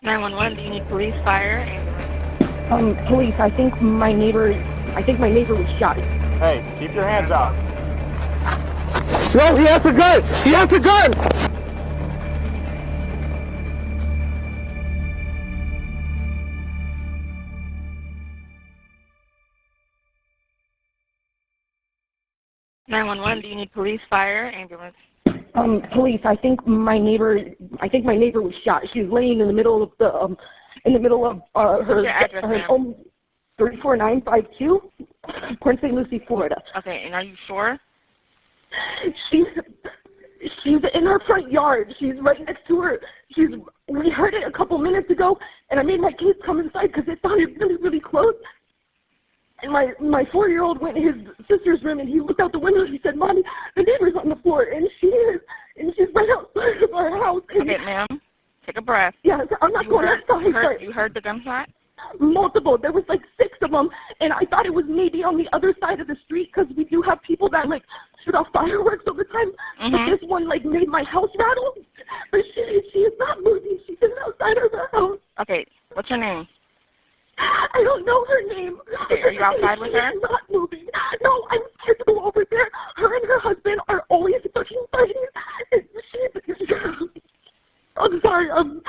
911, do you need police, fire, ambulance? Police, I think my neighbor was shot. Hey, keep your hands out. No, he has a gun! He has a gun! Do you need police, fire, ambulance? Police, I think my neighbor was shot. She's laying in the middle of her What's your address, her ma'am? home, 34952, Port St. Lucie, Florida. Okay, and are you sure? She's in her front yard. She's right next to her. We heard it a couple minutes ago, and I made my kids come inside because it sounded really, really close. And my 4-year-old went in his sister's room, and he looked out the window. He said, "Mommy, the neighbor's on the floor," and she's right outside of our house. And Okay, ma'am, take a breath. yeah, I'm not going outside. You heard the gunshot? Multiple. There was like 6 of them, and I thought it was maybe on the other side of the street because we do have people that like shoot off fireworks all the time. But this one like made my house rattle. But she is not moving. She's outside of the house. Okay, what's her name? I don't know her name. Okay, are you outside with her? She's not moving. No, I'm scared to go over there. Her and her husband are always fucking fighting. And I'm sorry. I'm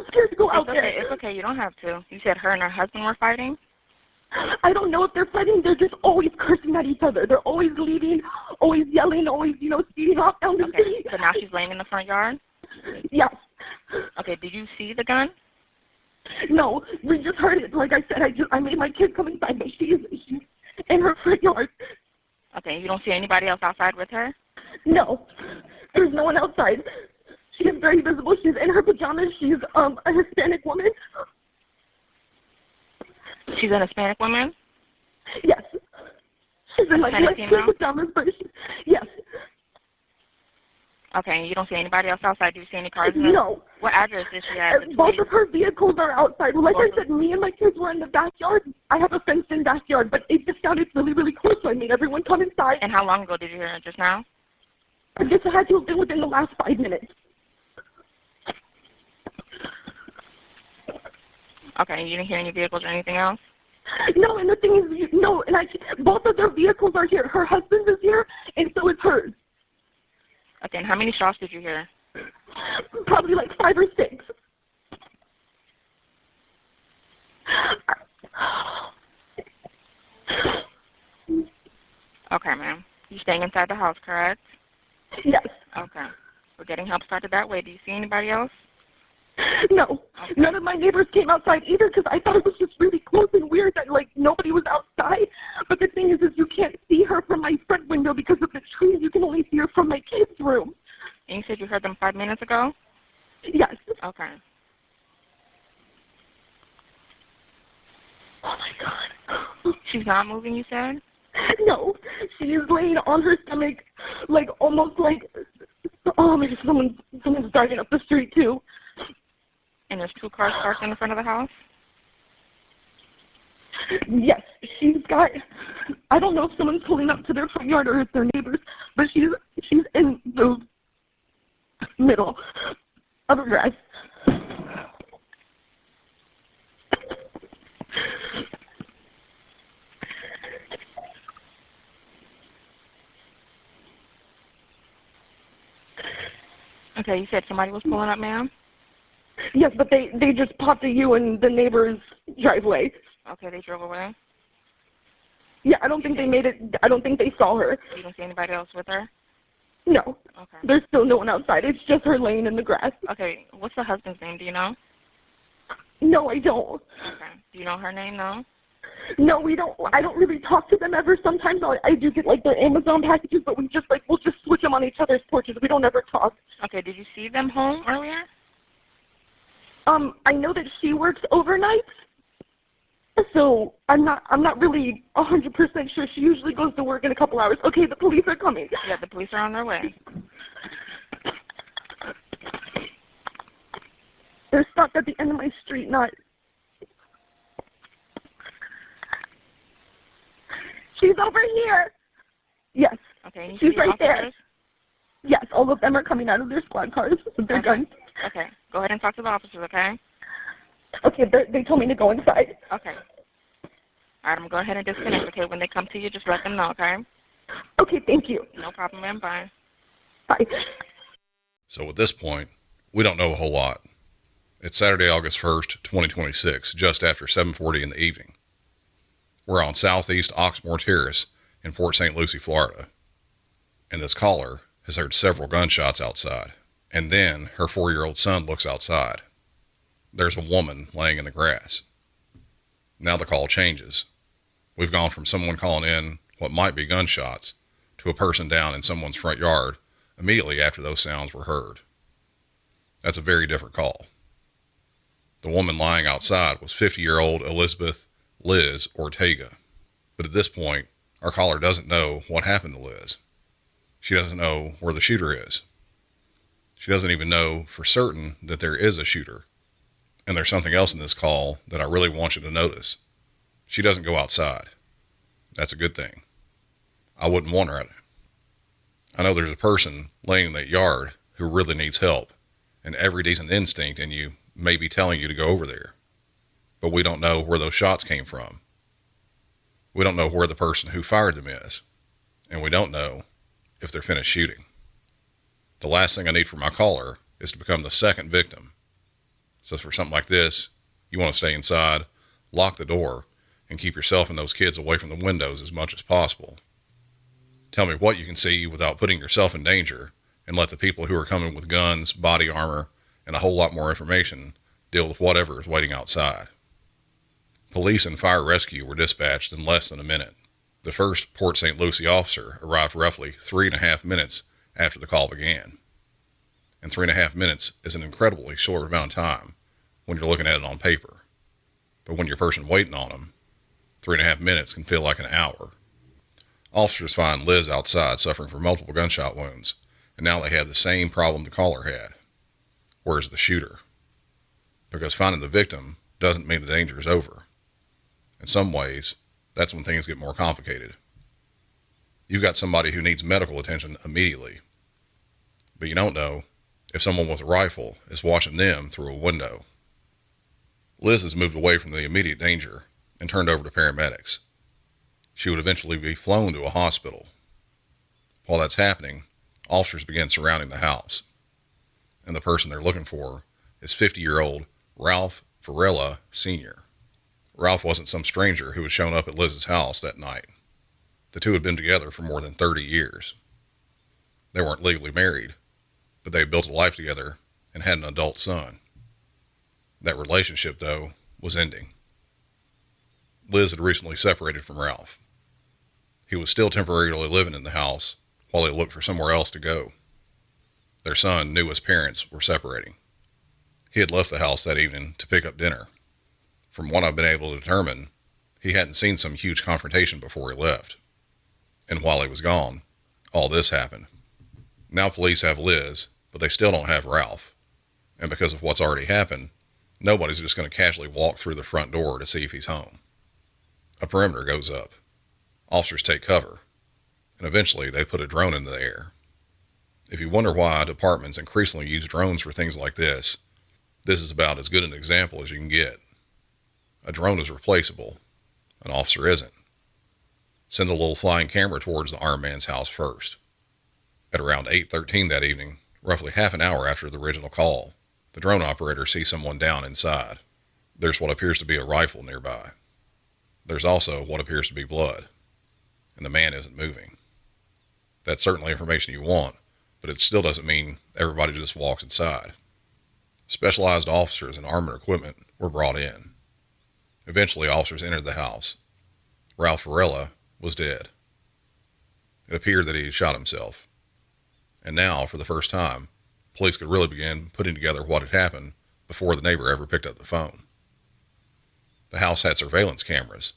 scared to go out there. It's okay. You don't have to. You said her and her husband were fighting? I don't know if they're fighting. They're just always cursing at each other. They're always leaving, always yelling, always, speeding off down the street. So now she's laying in the front yard? Yes. Okay, did you see the gun? No, we just heard it. Like I said, I made my kid come inside, but she's in her front yard. Okay, you don't see anybody else outside with her? No, there's no one outside. She is very visible. She's in her pajamas. She's a Hispanic woman. She's an Hispanic woman? Yes. She's in like female? pajamas, but yes. Okay, you don't see anybody else outside? Do you see any cars? No. What address is she at? Both of her vehicles are outside. Like I said, me and my kids were in the backyard. I have a fenced-in backyard, but it just sounded really, really close, so I made everyone come inside. And how long ago did you hear it? Just now? I guess it had to have been within the last 5 minutes. Okay, you didn't hear any vehicles or anything else? No, and the thing is, both of their vehicles are here. Her husband's is here, and so is hers. Okay, and how many shots did you hear? Probably like 5 or 6. Okay, ma'am. You staying inside the house, correct? Yes. Okay. We're getting help started that way. Do you see anybody else? No. Okay. None of my neighbors came outside either because I thought it was just really close and weird that, nobody was outside. But the thing is you can't see her from my front window because of the trees. You can only see her from my kid's room. And you said you heard them 5 minutes ago? Yes. Okay. Oh, my God. She's not moving, you said? No. She is laying on her stomach, almost like, oh, maybe someone's driving up the street, too. And there's 2 cars parked in the front of the house? Yes, she's got, I don't know if someone's pulling up to their front yard or if they're neighbors, but she's in the middle of her dress. Okay, you said somebody was pulling up, ma'am? Yes, but they just popped at you in the neighbor's driveway. Okay, they drove away? Yeah, I don't think they made it. I don't think they saw her. You don't see anybody else with her? No. Okay. There's still no one outside. It's just her laying in the grass. Okay, what's the husband's name? Do you know? No, I don't. Okay. Do you know her name, though? No, we don't. I don't really talk to them ever. Sometimes I do get their Amazon packages, but we'll just switch them on each other's porches. We don't ever talk. Okay, did you see them home earlier? I know that she works overnight, so I'm not really 100% sure. She usually goes to work in a couple hours. Okay, the police are coming. Yeah, the police are on their way. They're stopped at the end of my street, not. She's over here. Yes. Okay, you she's see right officers? there. Yes, all of them are coming out of their squad cars with their guns. Okay, go ahead and talk to the officers, okay? Okay, they told me to go inside. Okay. All right, I'm going to go ahead and disconnect, okay? When they come to you, just let them know, okay? Okay, thank you. No problem, ma'am. Bye. Bye. So at this point, we don't know a whole lot. It's Saturday, August 1st, 2026, just after 7:40 in the evening. We're on Southeast Oxmoor Terrace in Port St. Lucie, Florida. And this caller has heard several gunshots outside. And then her 4-year-old son looks outside. There's a woman laying in the grass. Now the call changes. We've gone from someone calling in what might be gunshots to a person down in someone's front yard immediately after those sounds were heard. That's a very different call. The woman lying outside was 50-year-old Elizabeth Liz Ortega. But at this point, our caller doesn't know what happened to Liz. She doesn't know where the shooter is. She doesn't even know for certain that there is a shooter. And there's something else in this call that I really want you to notice. She doesn't go outside. That's a good thing. I wouldn't want her at it. I know there's a person laying in that yard who really needs help, and every decent instinct in you may be telling you to go over there. But we don't know where those shots came from. We don't know where the person who fired them is, and we don't know if they're finished shooting. The last thing I need for my caller is to become the second victim. So for something like this, you want to stay inside, lock the door, and keep yourself and those kids away from the windows as much as possible. Tell me what you can see without putting yourself in danger, and let the people who are coming with guns, body armor, and a whole lot more information deal with whatever is waiting outside. Police and fire rescue were dispatched in less than a minute. The first Port St. Lucie officer arrived roughly 3.5 minutes after the call began. And 3.5 minutes is an incredibly short amount of time when you're looking at it on paper. But when you're person waiting on them, 3.5 minutes can feel like an hour. Officers find Liz outside suffering from multiple gunshot wounds, and now they have the same problem the caller had. Where's the shooter? Because finding the victim doesn't mean the danger is over. In some ways, that's when things get more complicated. You've got somebody who needs medical attention immediately, but you don't know if someone with a rifle is watching them through a window. Liz has moved away from the immediate danger and turned over to paramedics. She would eventually be flown to a hospital. While that's happening, officers begin surrounding the house, and the person they're looking for is 50-year-old Ralph Varela Sr. Ralph wasn't some stranger who had shown up at Liz's house that night. The two had been together for more than 30 years. They weren't legally married, but they built a life together and had an adult son. That relationship, though, was ending. Liz had recently separated from Ralph. He was still temporarily living in the house while they looked for somewhere else to go. Their son knew his parents were separating. He had left the house that evening to pick up dinner. From what I've been able to determine, he hadn't seen some huge confrontation before he left. And while he was gone, all this happened. Now police have Liz, but they still don't have Ralph. And because of what's already happened, nobody's just going to casually walk through the front door to see if he's home. A perimeter goes up. Officers take cover. And eventually they put a drone into the air. If you wonder why departments increasingly use drones for things like this is about as good an example as you can get. A drone is replaceable. An officer isn't. Send a little flying camera towards the armed man's house first. At around 8:13 that evening, roughly half an hour after the original call, the drone operator sees someone down inside. There's what appears to be a rifle nearby. There's also what appears to be blood. And the man isn't moving. That's certainly information you want, but it still doesn't mean everybody just walks inside. Specialized officers and armored equipment were brought in. Eventually, officers entered the house. Ralph Varela was dead. It appeared that he had shot himself. And now, for the first time, police could really begin putting together what had happened before the neighbor ever picked up the phone. The house had surveillance cameras,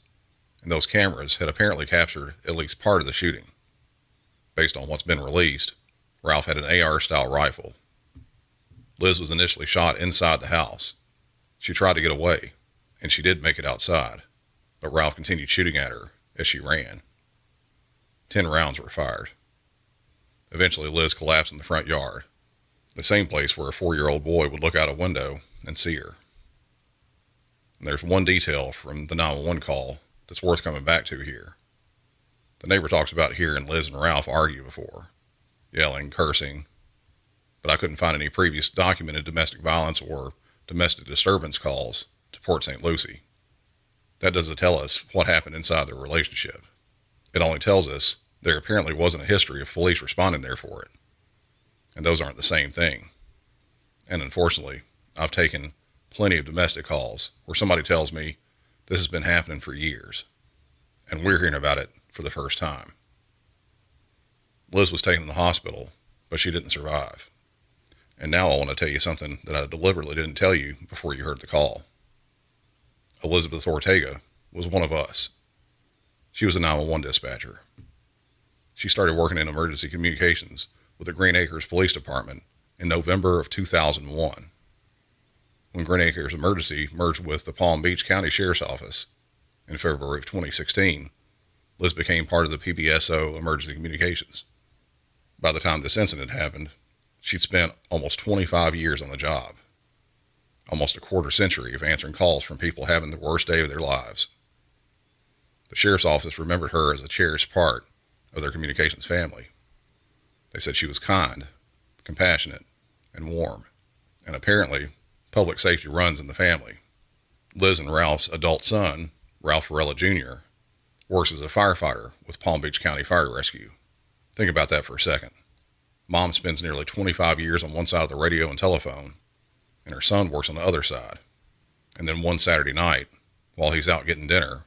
and those cameras had apparently captured at least part of the shooting. Based on what's been released, Ralph had an AR-style rifle. Liz was initially shot inside the house. She tried to get away, and she did make it outside, but Ralph continued shooting at her as she ran. 10 rounds were fired. Eventually, Liz collapsed in the front yard, the same place where a 4-year-old boy would look out a window and see her. And there's one detail from the 911 call that's worth coming back to here. The neighbor talks about hearing Liz and Ralph argue before, yelling, cursing, but I couldn't find any previous documented domestic violence or domestic disturbance calls to Port St. Lucie. That doesn't tell us what happened inside their relationship. It only tells us there apparently wasn't a history of police responding there for it. And those aren't the same thing. And unfortunately, I've taken plenty of domestic calls where somebody tells me this has been happening for years, and we're hearing about it for the first time. Liz was taken to the hospital, but she didn't survive. And now I want to tell you something that I deliberately didn't tell you before you heard the call. Elizabeth Ortega was one of us. She was a 911 dispatcher. She started working in emergency communications with the Green Acres Police Department in November of 2001. When Green Acres Emergency merged with the Palm Beach County Sheriff's Office in February of 2016, Liz became part of the PBSO Emergency Communications. By the time this incident happened, she'd spent almost 25 years on the job, almost a quarter century of answering calls from people having the worst day of their lives. The Sheriff's Office remembered her as a cherished part of their communications family. They said she was kind, compassionate, and warm, and apparently public safety runs in the family. Liz and Ralph's adult son, Ralph Varela Jr., works as a firefighter with Palm Beach County Fire Rescue. Think about that for a second. Mom spends nearly 25 years on one side of the radio and telephone, and her son works on the other side. And then one Saturday night, while he's out getting dinner,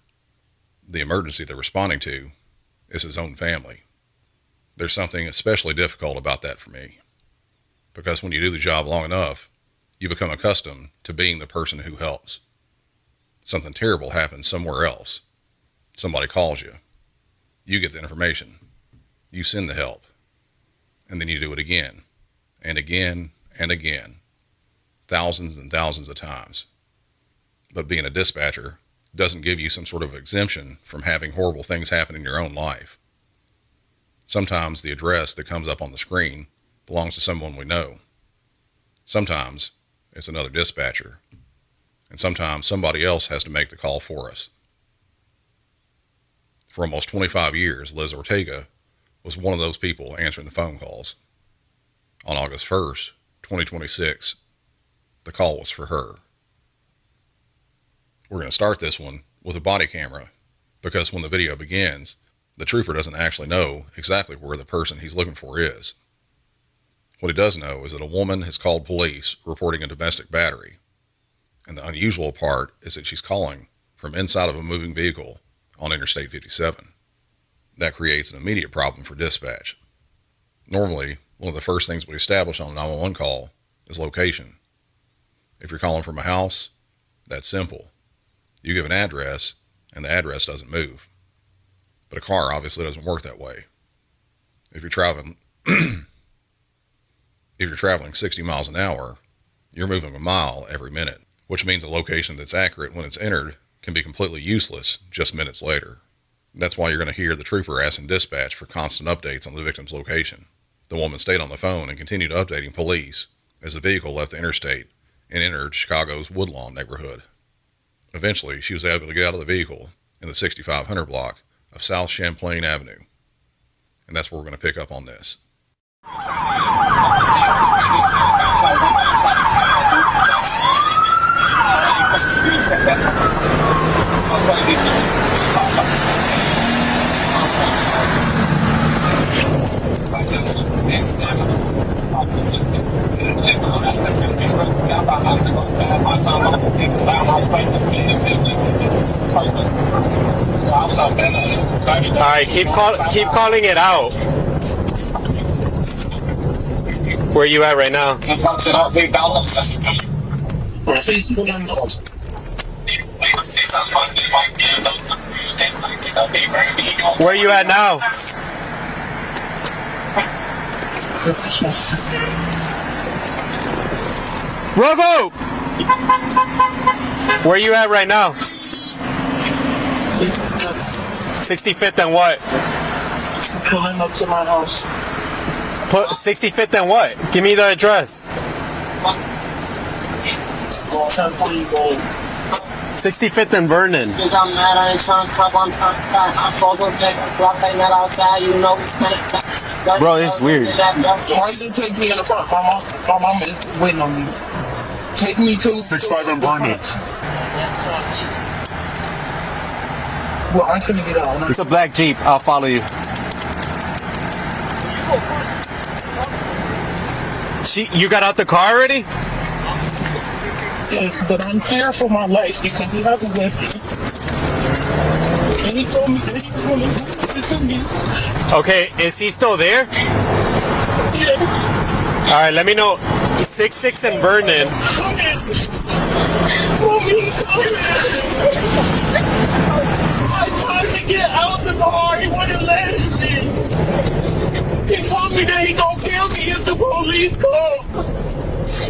the emergency they're responding to is his own family. There's something especially difficult about that for me, because when you do the job long enough, you become accustomed to being the person who helps. Something terrible happens somewhere else. Somebody calls you. You get the information. You send the help. And then you do it again, and again, and again, thousands and thousands of times. But being a dispatcher doesn't give you some sort of exemption from having horrible things happen in your own life. Sometimes the address that comes up on the screen belongs to someone we know. Sometimes it's another dispatcher. And sometimes somebody else has to make the call for us. For almost 25 years, Liz Ortega was one of those people answering the phone calls. On August 1st, 2026, the call was for her. We're going to start this one with a body camera, because when the video begins, the trooper doesn't actually know exactly where the person he's looking for is. What he does know is that a woman has called police reporting a domestic battery. And the unusual part is that she's calling from inside of a moving vehicle on Interstate 57. That creates an immediate problem for dispatch. Normally, one of the first things we establish on a 911 call is location. If you're calling from a house, that's simple. You give an address, and the address doesn't move. But a car obviously doesn't work that way. If you're traveling 60 miles an hour, you're moving a mile every minute, which means a location that's accurate when it's entered can be completely useless just minutes later. That's why you're going to hear the trooper asking dispatch for constant updates on the victim's location. The woman stayed on the phone and continued updating police as the vehicle left the interstate and entered Chicago's Woodlawn neighborhood. Eventually, she was able to get out of the vehicle in the 6500 block of South Champlain Avenue. And that's where we're going to pick up on this. Alright, keep calling it out. Where you at right now? Where you at now? Robo! Where you at right now? 65th and what? Pulling up to my house. Put 65th and what? Give me the address. 65th and Vernon. Because I'm mad, I ain't trying to talk, I'm trying to die. I fall those legs, I drop that net outside, you know it's kind of... Bro, it's weird. Marcy, take me in the front. My mom is waiting on me. Take me to... 6'5" and Vernon. Well, I'm gonna get out. It's a black Jeep. I'll follow you. You got out the car already? Yes, but I'm fearing for my life because he has a weapon. And he told me that he was going to do it to me. Okay, is he still there? Yes. All right, let me know. 66 and Vernon. I tried to get out the car. He wouldn't let me. He told me that he gonna kill me if the police come.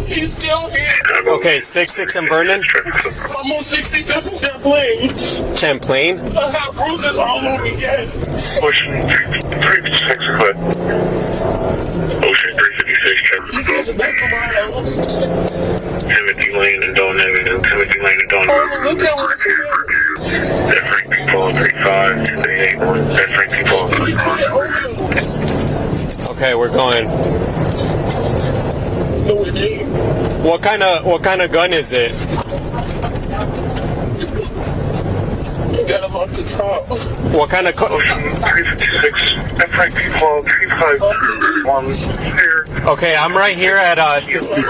He's still here. Okay, 66 and Vernon. I'm on 65th Champlain. Champlain? I have bruises all over me, yes. Ocean 356, go ahead. Ocean 356, He's in the back of my house. Timothy Lane and Don Evans, Timothy Lane and Don Oh, look at what That Frank people on 35, 238, that Frank people on 35. Okay, we're going. No, it ain't. What kind of gun is it? You got him off the top. What kind of Ocean 356, that Frank people on 351 here. Okay, I'm right here at 60.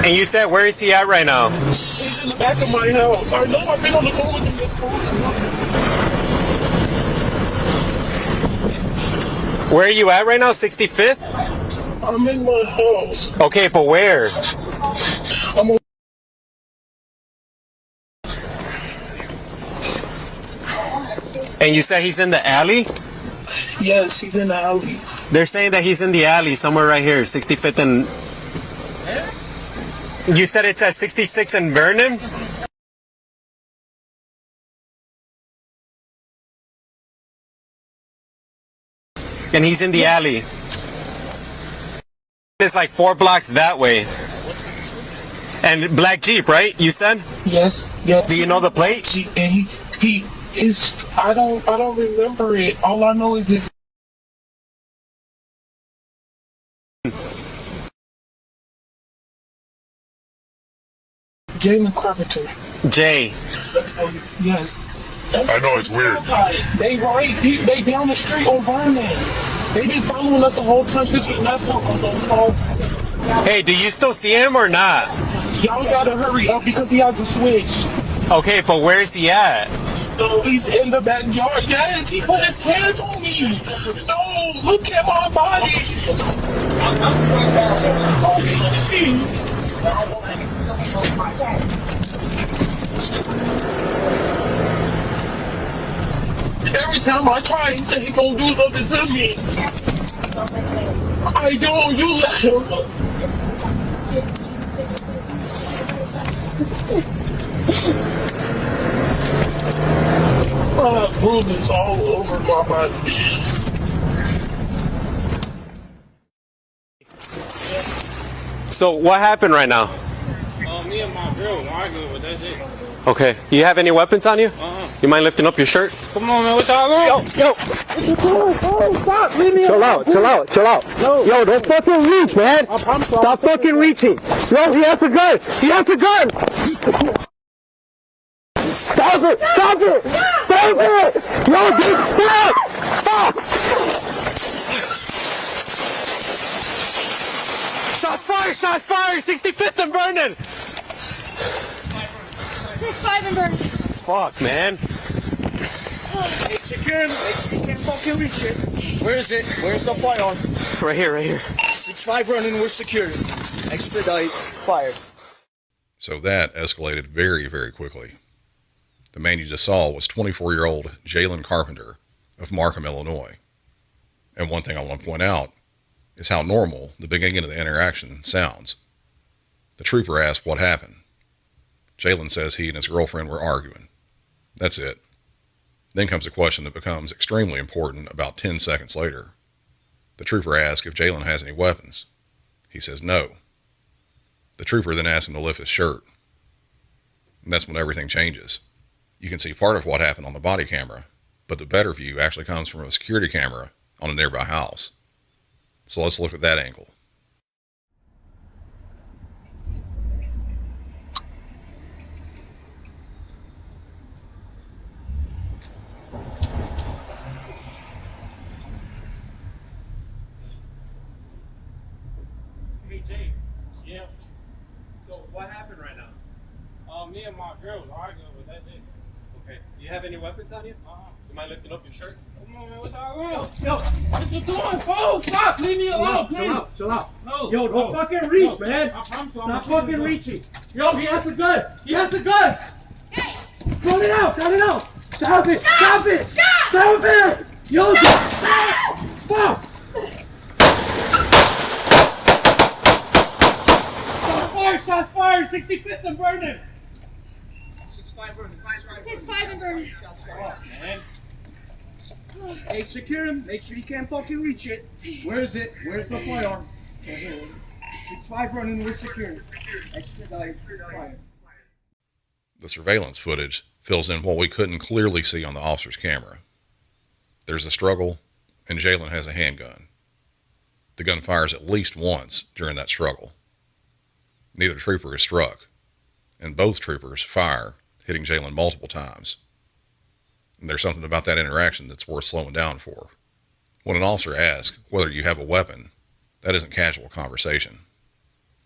And you said, where is he at right now? He's in the back of my house. I know I've been on the phone with him this whole time. Where are you at right now? 65th? I'm in my house. Okay, but where? I'm on. And you said he's in the alley? Yes, he's in the alley. They're saying that he's in the alley somewhere right here, 65th and... You said it's at 66 and Vernon? And he's in the alley. It's like 4 blocks that way. And black Jeep, right? You said? Yes, yes. Do you know the plate? He is. I don't remember it. All I know is his. Jalen Carpenter. Jay. Yes. I know, it's weird. They down the street on Vernon. They been following us the whole time since we left home. Hey, do you still see him or not? Y'all gotta hurry up because he has a switch. Okay, but where is he at? So he's in the backyard. Yes, he put his hands on me. No, look at my body. Every time I try, he said he gonna do something to me. I don't. You let him. I have bruises all over my body. So what happened right now? Me and my girl were arguing, but that's it. Okay. You have any weapons on you? You mind lifting up your shirt? Come on, man. What's all going? Yo. Stop, leave me Chill out. No. Yo, don't fucking reach, man. Stop fucking reaching. Yo, he has a gun. Stop it. Yo, dude, stop. Shots fired. 65th and Vernon. 6'5" and Vernon. Fuck, man. It's secure. You can't fucking reach it. Where is it? Where's the firearm? Right here. 6'5" running. We're secured. Expedite. Fired. So that escalated very, very quickly. The man you just saw was 24-year-old Jalen Carpenter of Markham, Illinois. And one thing I want to point out is how normal the beginning of the interaction sounds. The trooper asked what happened. Jalen says he and his girlfriend were arguing. That's it. Then comes a question that becomes extremely important about 10 seconds later. The trooper asks if Jalen has any weapons. He says no. The trooper then asks him to lift his shirt. And that's when everything changes. You can see part of what happened on the body camera, but the better view actually comes from a security camera on a nearby house. So let's look at that angle. Hey, Jay. Yeah. So what happened right now? Me and my girl was arguing, but that's it. Okay. Do you have any weapons on you? You mind lifting up your shirt? Come on, man, what's all wrong? Yo, what you doing? Oh, stop! Leave me alone, please. Chill out. No. Yo, don't fucking reach, man. I promise you, Stop fucking reaching. Yo, he has a gun. He has a gun. Hey. Cut it out. Stop it. Stop it. Stop it. Yo, stop. Shots fired! 65th and burning! 6-5 burning. 6-5 and burning. Man. Hey, secure him. Make sure you can't fucking reach it. Where is it? Where's the firearm? 6-5 running with security. Expedite fire. The surveillance footage fills in what we couldn't clearly see on the officer's camera. There's a struggle, and Jalen has a handgun. The gun fires at least once during that struggle. Neither trooper is struck, and both troopers fire, hitting Jalen multiple times. And there's something about that interaction that's worth slowing down for. When an officer asks whether you have a weapon, that isn't casual conversation.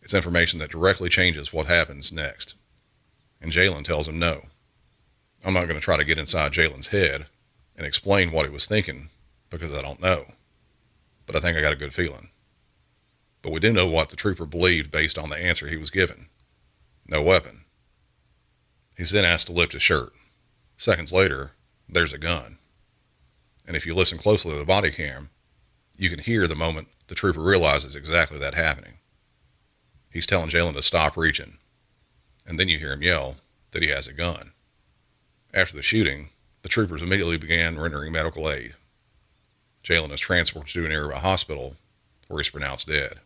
It's information that directly changes what happens next. And Jalen tells him no. I'm not going to try to get inside Jalen's head and explain what he was thinking, because I don't know. But I think I got a good feeling. But we do know what the trooper believed based on the answer he was given. No weapon. He's then asked to lift his shirt. Seconds later, there's a gun. And if you listen closely to the body cam, you can hear the moment the trooper realizes exactly that happening. He's telling Jalen to stop reaching. And then you hear him yell that he has a gun. After the shooting, the troopers immediately began rendering medical aid. Jalen is transported to a nearby hospital where he's pronounced dead.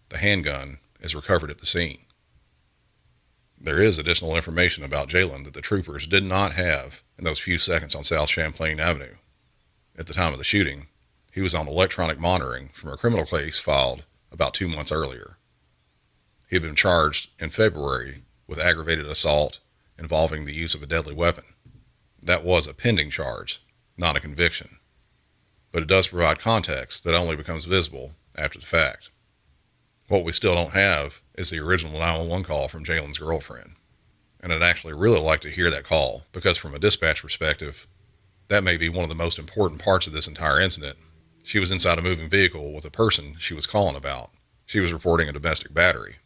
The handgun is recovered at the scene. There is additional information about Jalen that the troopers did not have in those few seconds on South Champlain Avenue. At the time of the shooting, he was on electronic monitoring from a criminal case filed about 2 months earlier. He had been charged in February with aggravated assault involving the use of a deadly weapon. That was a pending charge, not a conviction. But it does provide context that only becomes visible after the fact. What we still don't have is the original 911 call from Jalen's girlfriend. And I'd actually really like to hear that call, because from a dispatch perspective, that may be one of the most important parts of this entire incident. She was inside a moving vehicle with a person she was calling about. She was reporting a domestic battery,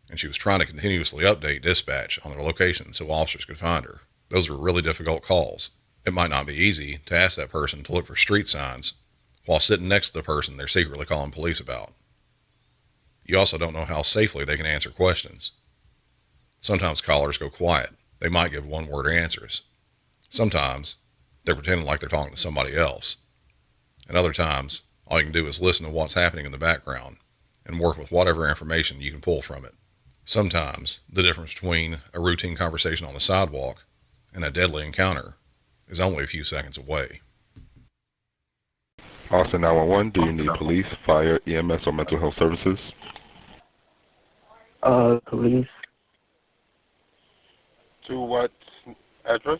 and she was trying to continuously update dispatch on their location so officers could find her. Those were really difficult calls. It might not be easy to ask that person to look for street signs while sitting next to the person they're secretly calling police about. You also don't know how safely they can answer questions. Sometimes callers go quiet. They might give one-word answers. Sometimes they're pretending like they're talking to somebody else. And other times, all you can do is listen to what's happening in the background and work with whatever information you can pull from it. Sometimes the difference between a routine conversation on the sidewalk and a deadly encounter is only a few seconds away. Austin 911, do you need police, fire, EMS, or mental health services? Police. To what address?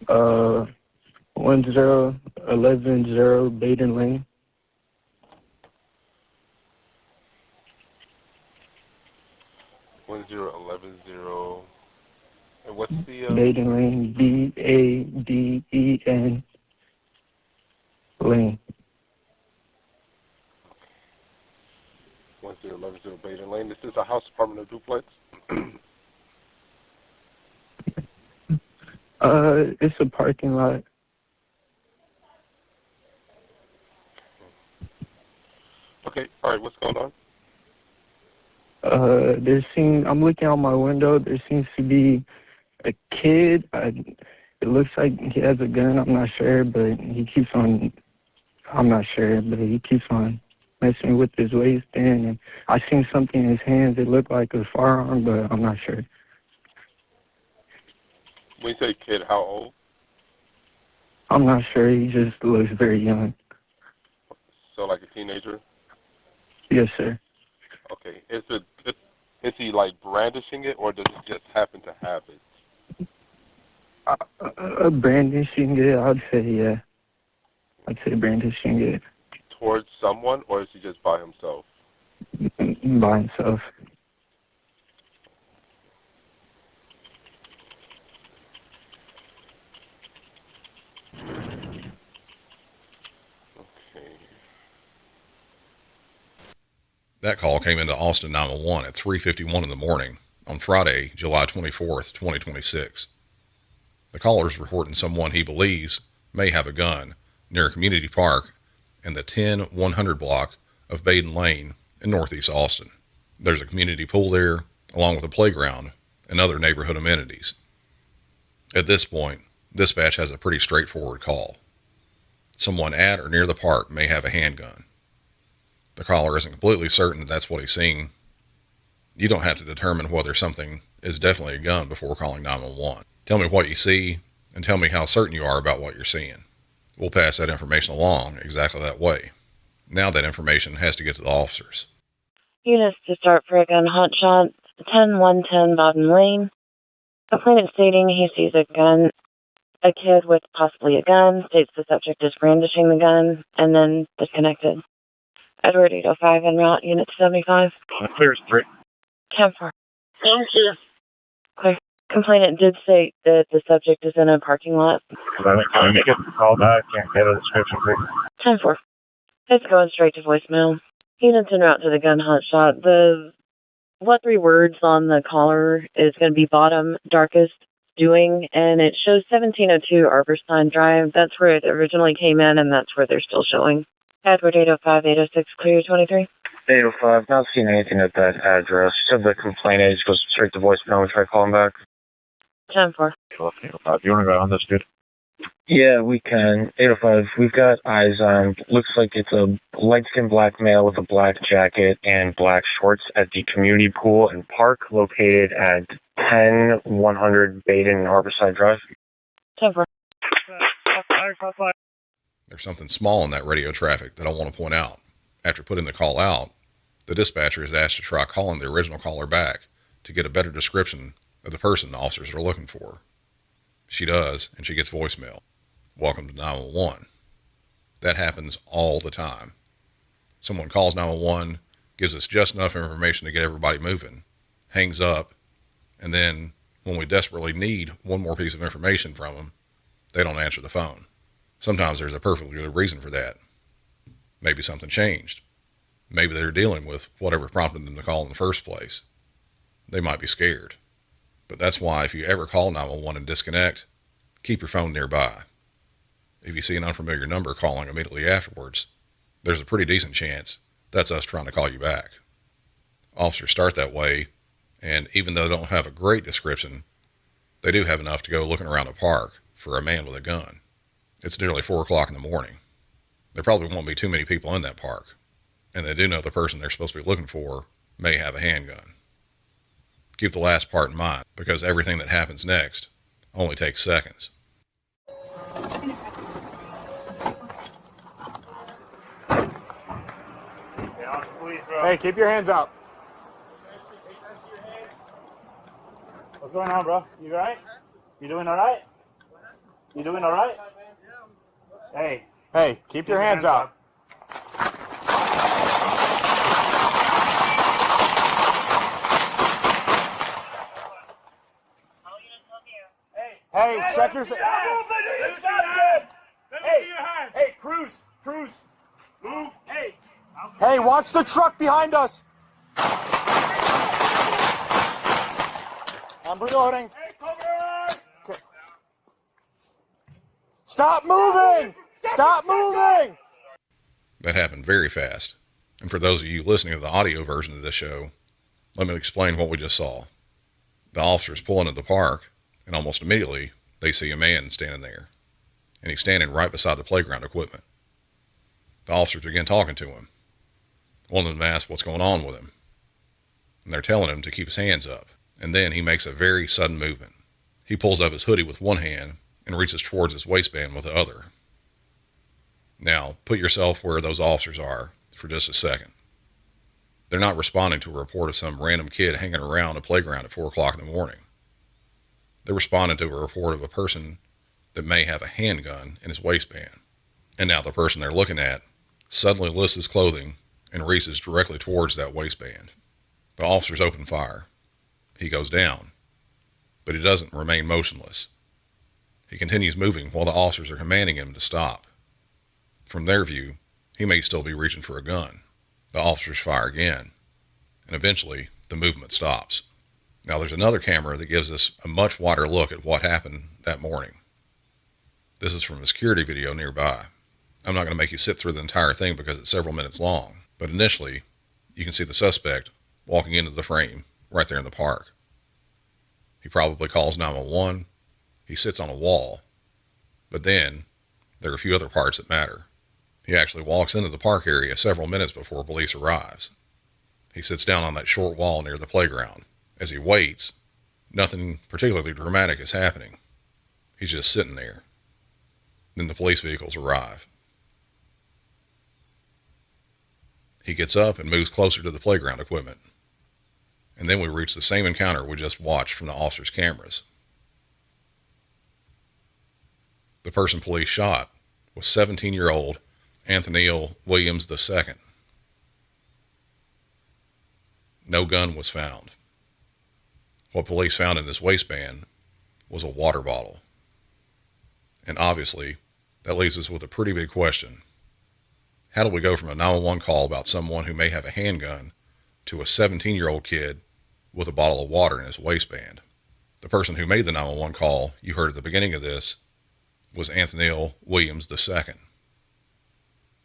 10110 Baden Lane. And what's the Baden Lane, BADEN Lane. 10110 Baden Lane. This is a house, apartment, or duplex? It's a parking lot. Okay, all right, what's going on? I'm looking out my window. There seems to be a kid. It looks like he has a gun. I'm not sure, but he keeps on messing with his waistband, and I seen something in his hands. It looked like a firearm, but I'm not sure. When you say kid, how old? I'm not sure. He just looks very young. So like a teenager? Yes, sir. Okay. Is he like brandishing it, or does he just happen to have it? Brandishing it, I'd say, yeah. I'd say brandishing it. Towards someone, or is he just by himself? By himself. That call came into Austin 911 at 3:51 in the morning on Friday, July 24th, 2026. The caller is reporting someone he believes may have a gun near a community park in the 10100 block of Baden Lane in northeast Austin. There's a community pool there, along with a playground and other neighborhood amenities. At this point, dispatch has a pretty straightforward call. Someone at or near the park may have a handgun. The caller isn't completely certain that that's what he's seeing. You don't have to determine whether something is definitely a gun before calling 911. Tell me what you see, and tell me how certain you are about what you're seeing. We'll pass that information along exactly that way. Now that information has to get to the officers. Units to start for a gun hotshot, 10110 Baden Lane. Complainant stating he sees a gun, a kid with possibly a gun, states the subject is brandishing the gun, and then disconnected. Edward 805 en route, unit 75. Clear 3. 10-4. Thank you. Clear. Complainant did say that the subject is in a parking lot. Let me get the call back and get a description, please. 10-4. It's going straight to voicemail. Units en route to the gun hotshot. What 3 words on the caller is going to be bottom, darkest, doing, and it shows 1702 Arborstein Drive. That's where it originally came in, and that's where they're still showing. Edward 805, 806, clear 23. 805, not seeing anything at that address. Said the complainant just goes straight to voicemail and try calling back. 10-4. 805, you want to go on this, dude? Yeah, we can. 805, we've got eyes on. Looks like it's a light-skinned black male with a black jacket and black shorts at the community pool and park located at 10100 Baden Harborside Drive. 10-4. There's something small in that radio traffic that I want to point out. After putting the call out, the dispatcher is asked to try calling the original caller back to get a better description of the person the officers are looking for. She does, and she gets voicemail. Welcome to 911. That happens all the time. Someone calls 911, gives us just enough information to get everybody moving, hangs up, and then when we desperately need one more piece of information from them, they don't answer the phone. Sometimes there's a perfectly good reason for that. Maybe something changed. Maybe they're dealing with whatever prompted them to call in the first place. They might be scared. But that's why if you ever call 911 and disconnect, keep your phone nearby. If you see an unfamiliar number calling immediately afterwards, there's a pretty decent chance that's us trying to call you back. Officers start that way, and even though they don't have a great description, they do have enough to go looking around a park for a man with a gun. It's nearly 4 o'clock in the morning. There probably won't be too many people in that park, and they do know the person they're supposed to be looking for may have a handgun. Keep the last part in mind, because everything that happens next only takes seconds. Hey, keep your hands up. What's going on, bro? You all right? You doing all right? You doing all right? Hey, keep your hands up. Hey, check your... Hey, cruise. Move. Hey, watch the truck behind us. I'm reloading. Hey, cover! Okay. Stop moving! Stop moving! That happened very fast. And for those of you listening to the audio version of this show, let me explain what we just saw. The officers pull into the park, and almost immediately, they see a man standing there. And he's standing right beside the playground equipment. The officers begin talking to him. One of them asks what's going on with him, and they're telling him to keep his hands up. And then he makes a very sudden movement. He pulls up his hoodie with one hand and reaches towards his waistband with the other. Now, put yourself where those officers are for just a second. They're not responding to a report of some random kid hanging around a playground at 4 o'clock in the morning. They're responding to a report of a person that may have a handgun in his waistband. And now the person they're looking at suddenly lifts his clothing and reaches directly towards that waistband. The officers open fire. He goes down, but he doesn't remain motionless. He continues moving while the officers are commanding him to stop. From their view, he may still be reaching for a gun. The officers fire again, and eventually the movement stops. Now there's another camera that gives us a much wider look at what happened that morning. This is from a security video nearby. I'm not going to make you sit through the entire thing because it's several minutes long, but initially you can see the suspect walking into the frame right there in the park. He probably calls 911. He sits on a wall, but then there are a few other parts that matter. He actually walks into the park area several minutes before police arrives. He sits down on that short wall near the playground. As he waits, nothing particularly dramatic is happening. He's just sitting there. Then the police vehicles arrive. He gets up and moves closer to the playground equipment. And then we reach the same encounter we just watched from the officers' cameras. The person police shot was 17-year-old Anthony Williams II. No gun was found. What police found in his waistband was a water bottle. And obviously, that leaves us with a pretty big question. How do we go from a 911 call about someone who may have a handgun to a 17-year-old kid with a bottle of water in his waistband? The person who made the 911 call you heard at the beginning of this was Anthony Williams II.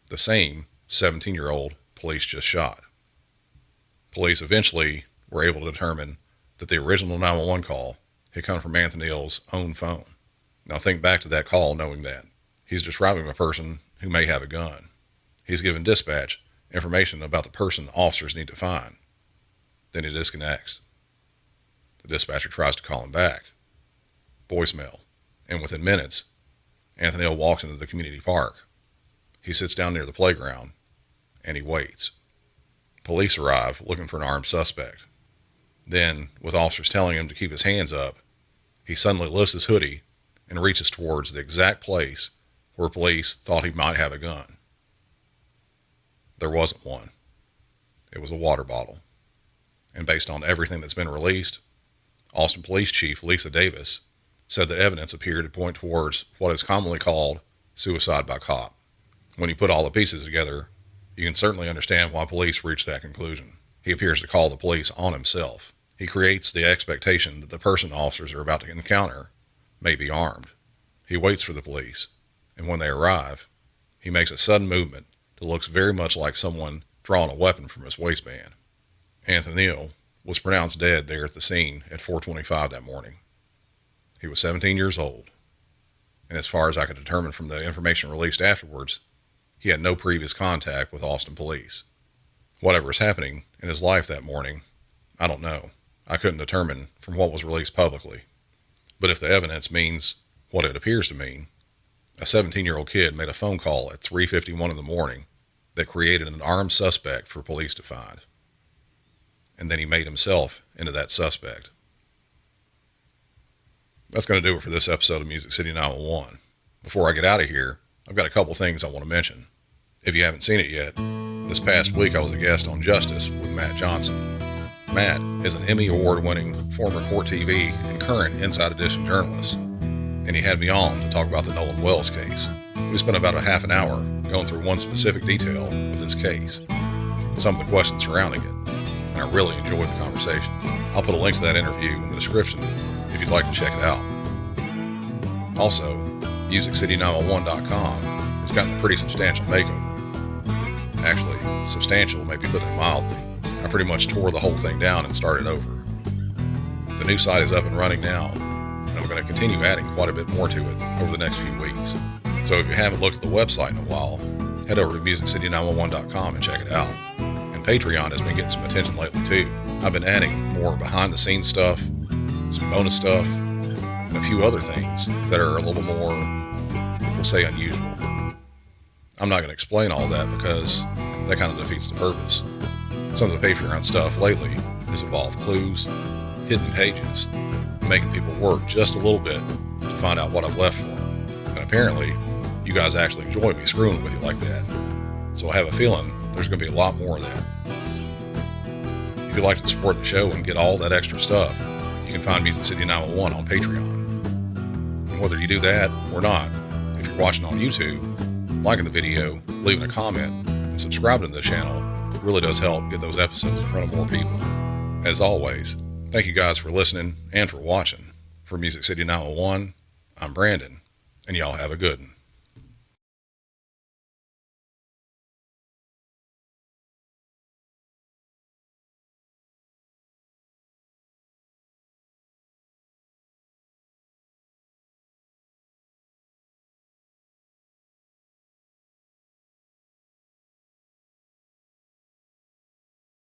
The same 17-year-old police just shot. Police eventually were able to determine that the original 911 call had come from Anthony's own phone. Now think back to that call knowing that. He's describing a person who may have a gun. He's given dispatch information about the person officers need to find. Then he disconnects. The dispatcher tries to call him back. Voicemail. And within minutes, Anthony walks into the community park. He sits down near the playground, and he waits. Police arrive looking for an armed suspect. Then, with officers telling him to keep his hands up, he suddenly lifts his hoodie and reaches towards the exact place where police thought he might have a gun. There wasn't one. It was a water bottle. And based on everything that's been released, Austin Police Chief Lisa Davis said the evidence appeared to point towards what is commonly called suicide by cop. When you put all the pieces together, you can certainly understand why police reached that conclusion. He appears to call the police on himself. He creates the expectation that the person officers are about to encounter may be armed. He waits for the police, and when they arrive, he makes a sudden movement that looks very much like someone drawing a weapon from his waistband. Anthony was pronounced dead there at the scene at 4:25 that morning. He was 17 years old, and as far as I could determine from the information released afterwards, he had no previous contact with Austin police. Whatever was happening in his life that morning, I don't know. I couldn't determine from what was released publicly. But if the evidence means what it appears to mean, a 17-year-old kid made a phone call at 3:51 in the morning that created an armed suspect for police to find. And then he made himself into that suspect. That's going to do it for this episode of Music City 911. Before I get out of here, I've got a couple things I want to mention. If you haven't seen it yet, this past week I was a guest on Justice with Matt Johnson. Matt is an Emmy Award-winning former Court TV and current Inside Edition journalist, and he had me on to talk about the Nolan Wells case. We spent about a half an hour going through one specific detail of this case and some of the questions surrounding it, and I really enjoyed the conversation. I'll put a link to that interview in the description if you'd like to check it out. Also, MusicCity911.com has gotten a pretty substantial makeover. Actually, substantial may be putting it mildly. I pretty much tore the whole thing down and started over. The new site is up and running now, and I'm going to continue adding quite a bit more to it over the next few weeks. So if you haven't looked at the website in a while, head over to MusicCity911.com and check it out. And And Patreon has been getting some attention lately too. I've been adding more behind the scenes stuff, some bonus stuff, and a few other things that are a little more, we'll say, unusual. I'm not going to explain all that because that kind of defeats the purpose. Some of the Patreon stuff lately has involved clues, hidden pages, making people work just a little bit to find out what I've left for them. And apparently, you guys actually enjoy me screwing with you like that. So I have a feeling there's going to be a lot more of that. If you'd like to support the show and get all that extra stuff, you can find Music City 911 on Patreon. And whether you do that or not, if you're watching on YouTube, liking the video, leaving a comment, and subscribing to the channel really does help get those episodes in front of more people. As always, thank you guys for listening and for watching. For Music City 911, I'm Brandon, and y'all have a good one.